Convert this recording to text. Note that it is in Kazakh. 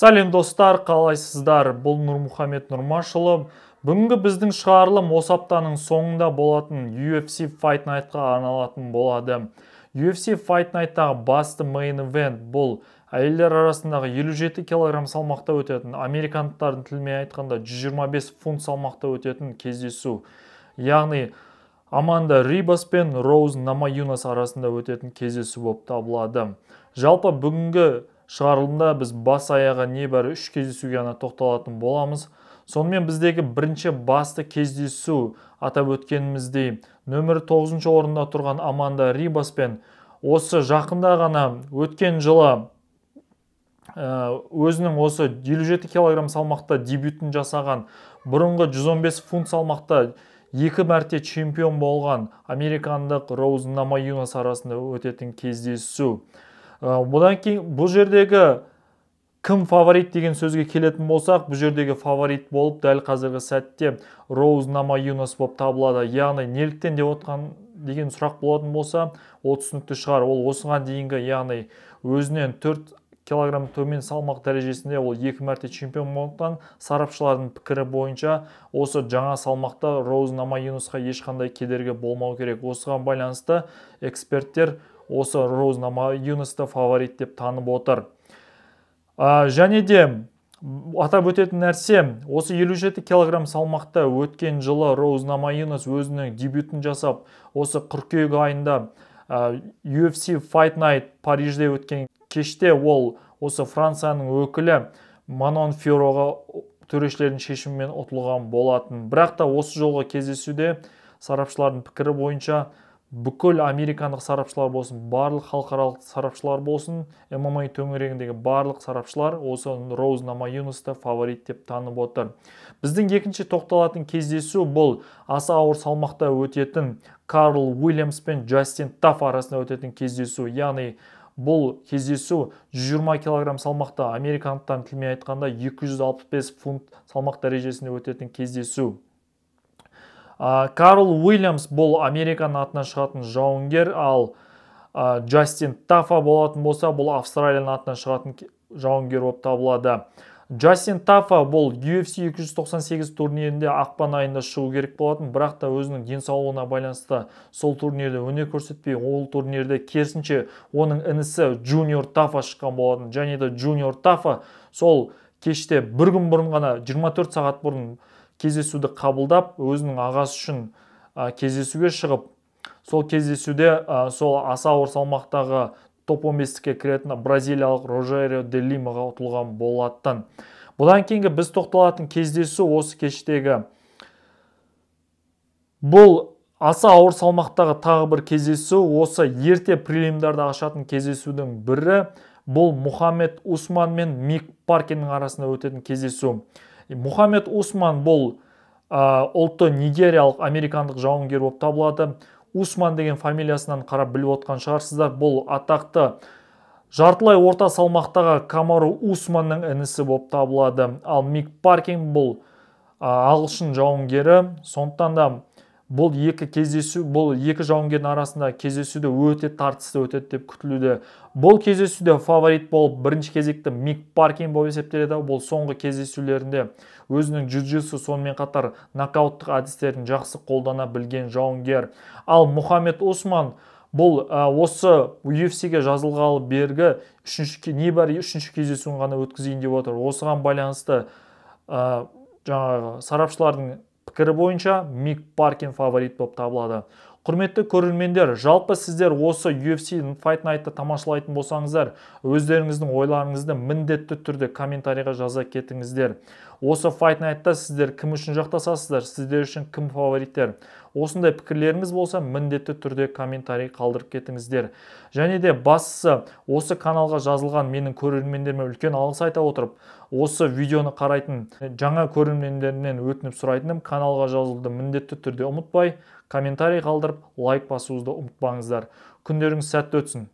Сәлем достар, қалайсыздар? Бұл Нұрмұхамед Нұрмашұлы. Бүгінгі біздің шығарылым осы аптаның соңында болатын UFC Fight Night'қа арналатын болады. UFC Fight Night'тағы басты main event бұл әйелдер арасындағы 57 кг салмақта өтетін, американдықтардың тілімен айтқанда 125 фунт салмақта өтетін кездесу. Яғни Аманда Рибас пен Роуз Намаюнас арасында өтетін кездесу болып табылады. Жалпы бүгінгі шығарылымда біз бас аяғы небәрі 3 кездесуге ғана тоқталатын боламыз. Сонымен біздегі бірінші басты кездесу атап өткеніміздей нөмір 9 орында тұрған Аманда Рибас пен осы жақында ғана өткен жылы өзінің осы 57 кг салмақта дебютін жасаған, бұрынғы 115 фунт салмақта 2 мәрте чемпион болған американдық Роуз Намаюнас арасында өтетін кездесу. Бұдан кейін бұл жердегі кім фаворит деген сөзге келетін болсақ, бұл жердегі фаворит болып дәл қазіргі сәтте Роуз Намаюнас болып табылады. Яғни неліктен деп отқан деген сұрақ болатын болса, ол түсінікті шығар. Ол осыған дейінгі, яғни өзінен 4 кг төмен салмақ дәрежесінде ол 2 мәрте чемпион болған, сарапшылардың пікірі бойынша осы жаңа салмақта Роуз Намаюнасқа ешқандай кедергі болмау керек. Осыған байланысты эксперттер осы Роуз Намаюнасты фаворит деп танып отыр. Және де атап өтетін нәрсе, осы 57 кг салмақта өткен жылы Роуз Намаюнас өзінің дебютін жасап, осы қыркүйек айында UFC Fight Night Парижде өткен кеште ол осы Францияның өкілі Манон Фиороға төрешілердің шешімімен ұтылған болатын. Бірақ та осы жолғы кездесуде сарапшылардың пікірі бойынша бүкіл американдық сарапшылар болсын, барлық халықаралық сарапшылар болсын, MMA төңірегіндегі барлық сарапшылар осы Роуз Намаюнасты фаворит деп танып отыр. Біздің екінші тоқталатын кездесу бұл аса ауыр салмақта өтетін Карл Уильямс пен Джастин Тафф арасында өтетін кездесу. Яғни бұл кездесу 120 кг салмақта, американдықтардың тілімен айтқанда 265 фунт салмақ дәрежесінде өтетін кездесу. Карл Уильямс бұл Американың атынан шығатын жауынгер, ал Джастин Тафф болатын болса, бұл Австралияның атынан шығатын жауынгер болып табылады. Джастин Тафф бұл UFC 298 турнирінде ақпан айында шығу керек болатын, бірақ та өзінің денсаулығына байланысты сол турнирде өнер көрсетпей, ол турнирде керісінше оның інісі Джуниор Тафф шыққан болатын. Және де Джуниор Тафф сол кеште бір күн бұрын ғана 24 сағат бұрын кездесуді қабылдап, өзінің ағасы үшін кездесуге шығып, сол кездесуде сол аса ауыр салмақтағы топ 15-ке кіретін бразилиялық Рожерио де Лимаға ұтылған болатын. Бұдан кейінгі біз тоқталатын кездесу осы кештегі бұл аса ауыр салмақтағы тағы бір кездесу, осы ерте прелимдарды ашатын кездесудің бірі бұл Мухаммед Усман мен Мик Паркиннің арасында өтетін кездесу. Мухаммед Усман бұл ұлты нигериялық американдық жауынгер болып табылады. Усман деген фамилиясынан қарап біліп отқан шығарсыздар. Бұл атақты жартылай орта салмақтағы Камару Усманның інісі болып табылады. Ал Мик Паркин бұл ағылшын жауынгері. Сондықтан да бұл екі жауынгердің арасында кездесуде өте тартысты өтеді деп күтілуде. Бұл кездесуде фаворит болып бірінші кезекті Мик Паркин болып есептеледі. Бұл соңғы кездесулерінде өзінің джиу-джитсу сонымен қатар нокауттық әдістерін жақсы қолдана білген жауынгер. Ал Мухаммед Усман бұл осы UFC-ге жазылғалы бергі небәрі үшінші кездесуін ғана өткізейін деп отыр. Осыған байланысты сарапшылардың пікірі бойынша Мик Паркин фаворит болып табылады. Құрметті көрермендер, жалпы сіздер осы UFC Fight Night'ты тамашалайтын болсаңыздар, өздеріңіздің ойларыңызды міндетті түрде комментарийға жаза кетіңіздер. Осы Fight Night'та сіздер кім үшін жақтасасыздар, сіздер үшін кім фавориттер? Осындай пікірлеріңіз болса, міндетті түрде комментарий қалдырып кетіңіздер. Және де бастысы, осы каналға жазылған менің көрермендеріме үлкен алғыс айта отырып, осы видеоны қарайтын жаңа көрермендерінен өтініп сұрайтыным, каналға жазылуды міндетті түрде ұмытпай, комментарий қалдырып, лайк басуыңызды ұмытпаңыздар. Күндеріңіз сәтті өтсін.